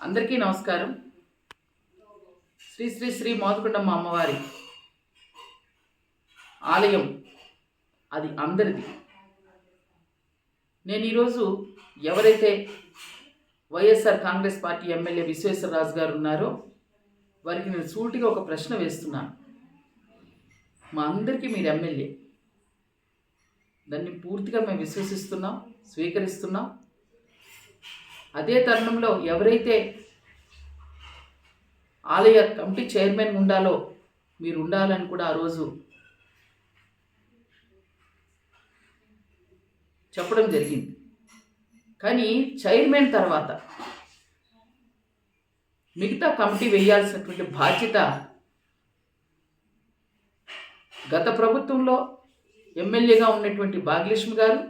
అందరికీ నమస్కారం. శ్రీ శ్రీ శ్రీ మోదకొండమ్మ అమ్మవారి ఆలయం అది అందరిది. నేను ఈరోజు ఎవరైతే వైఎస్ఆర్ కాంగ్రెస్ పార్టీ ఎమ్మెల్యే విశ్వేశ్వరరాజు గారు ఉన్నారో వారికి నేను సూటిగా ఒక ప్రశ్న వేస్తున్నాను. మా అందరికీ మీరు ఎమ్మెల్యే, దాన్ని పూర్తిగా మేము విశ్వసిస్తున్నాం, స్వీకరిస్తున్నాం. అదే తరుణంలో ఎవరైతే ఆలయ కమిటీ చైర్మన్ ఉండాలో మీరు ఉండాలని కూడా ఆ రోజు చెప్పడం జరిగింది. కానీ చైర్మన్ తర్వాత మిగతా కమిటీ వేయాల్సినటువంటి బాధ్యత గత ప్రభుత్వంలో ఎమ్మెల్యేగా ఉన్నటువంటి భాగ్యలక్ష్మి గారు,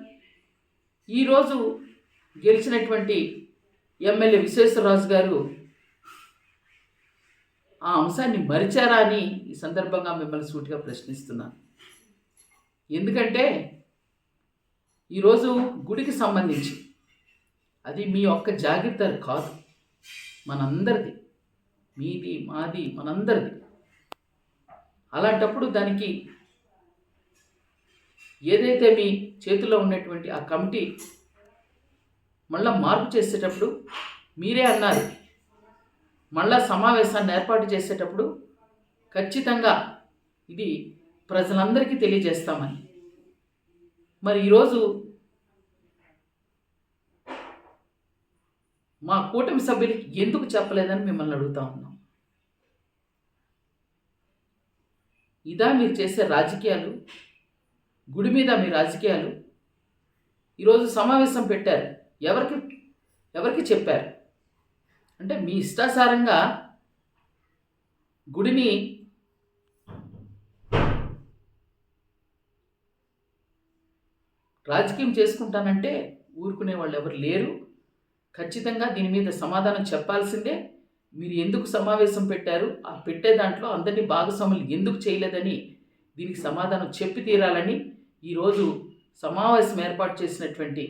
ఈరోజు గెలిచినటువంటి ఎమ్మెల్యే విశ్వేశ్వరరాజు గారు ఆ అంశాన్ని మరిచారా అని ఈ సందర్భంగా మిమ్మల్ని సూటిగా ప్రశ్నిస్తున్నాను. ఎందుకంటే ఈరోజు గుడికి సంబంధించి అది మీ ఒక్క జాగ్రత్త కాదు, మనందరిది, మీది మాది మనందరిది. అలాంటప్పుడు దానికి ఏదైతే మీ చేతిలో ఉన్నటువంటి ఆ కమిటీ మళ్ళా మార్పు చేసేటప్పుడు మీరే అన్నారు, మళ్ళా సమావేశాన్ని ఏర్పాటు చేసేటప్పుడు ఖచ్చితంగా ఇది ప్రజలందరికీ తెలియజేస్తామని. మరి ఈరోజు మా కూటమి సభ్యులకి ఎందుకు చెప్పలేదని మిమ్మల్ని అడుగుతా ఉన్నాం. ఇదా మీరు చేసే రాజకీయాలు? గుడి మీద మీ రాజకీయాలు? ఈరోజు సమావేశం పెట్టారు, ఎవరికి చెప్పారు? అంటే మీ ఇష్టాసారంగా గుడిని రాజకీయం చేసుకుంటానంటే ఊరుకునే వాళ్ళు ఎవరు లేరు. ఖచ్చితంగా దీని మీద సమాధానం చెప్పాల్సిందే. మీరు ఎందుకు సమావేశం పెట్టారు, ఆ పెట్టే దాంట్లో అందరినీ భాగస్వాములు ఎందుకు చేయలేదని దీనికి సమాధానం చెప్పి తీరాలని ఈరోజు సమావేశం ఏర్పాటు చేసినటువంటి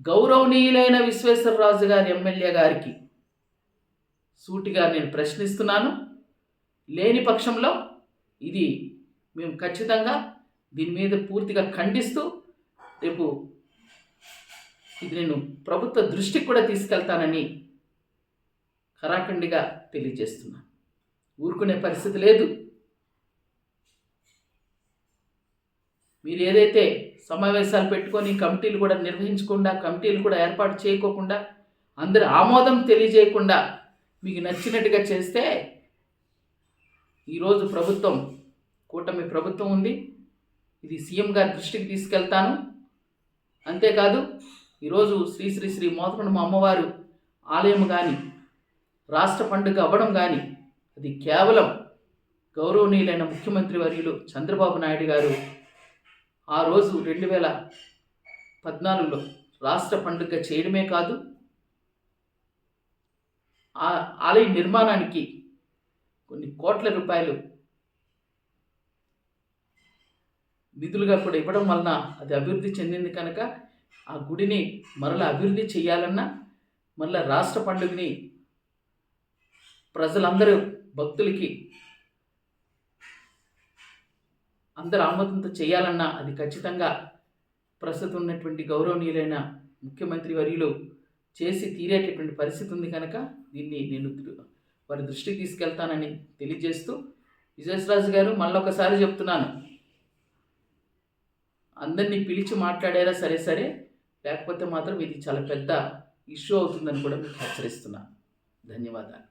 గౌరవనీయులైన విశ్వేశ్వరరాజు గారి ఎమ్మెల్యే గారికి సూటిగా నేను ప్రశ్నిస్తున్నాను. లేని పక్షంలో ఇది మేము ఖచ్చితంగా దీని మీద పూర్తిగా ఖండిస్తూ రేపు ఇది నేను ప్రభుత్వ దృష్టికి కూడా తీసుకెళ్తానని ఖరాఖండిగా తెలియజేస్తున్నాను. ఊరుకునే పరిస్థితి లేదు. మీరు ఏదైతే సమావేశాలు పెట్టుకొని కమిటీలు కూడా నిర్వహించకుండా, కమిటీలు కూడా ఏర్పాటు చేయకోకుండా, అందరి ఆమోదం తెలియజేయకుండా మీకు నచ్చినట్టుగా చేస్తే ఈరోజు ప్రభుత్వం, కూటమి ప్రభుత్వం ఉంది, ఇది సీఎం గారి దృష్టికి తీసుకెళ్తాను. అంతేకాదు ఈరోజు శ్రీ శ్రీ శ్రీ మోదకొండమ్మ అమ్మవారు ఆలయం కానీ రాష్ట్ర పండుగ అవ్వడం కానీ అది కేవలం గౌరవనీయులైన ముఖ్యమంత్రి వర్యులు చంద్రబాబు నాయుడు గారు ఆ రోజు 2014లో రాష్ట్ర పండుగ చేయడమే కాదు, ఆ ఆలయ నిర్మాణానికి కొన్ని కోట్ల రూపాయలు నిధులుగా కూడా ఇవ్వడం వలన అది అభివృద్ధి చెందింది. కనుక ఆ గుడిని మరలా అభివృద్ధి చేయాలన్నా, మరలా రాష్ట్ర పండుగని ప్రజలందరూ భక్తులకి అందరు ఆమోదంతో చేయాలన్నా అది ఖచ్చితంగా ప్రస్తుతం ఉన్నటువంటి గౌరవనీయులైన ముఖ్యమంత్రి వర్యులు చేసి తీరేటటువంటి పరిస్థితి ఉంది. కనుక దీన్ని నేను వారి దృష్టికి తీసుకెళ్తానని తెలియజేస్తూ, విశ్వేశ్వరరాజు గారు మళ్ళొకసారి చెప్తున్నాను, అందరినీ పిలిచి మాట్లాడారా సరే, లేకపోతే మాత్రం ఇది చాలా పెద్ద ఇష్యూ అవుతుందని కూడా మీకు హెచ్చరిస్తున్నాను. ధన్యవాదాలు.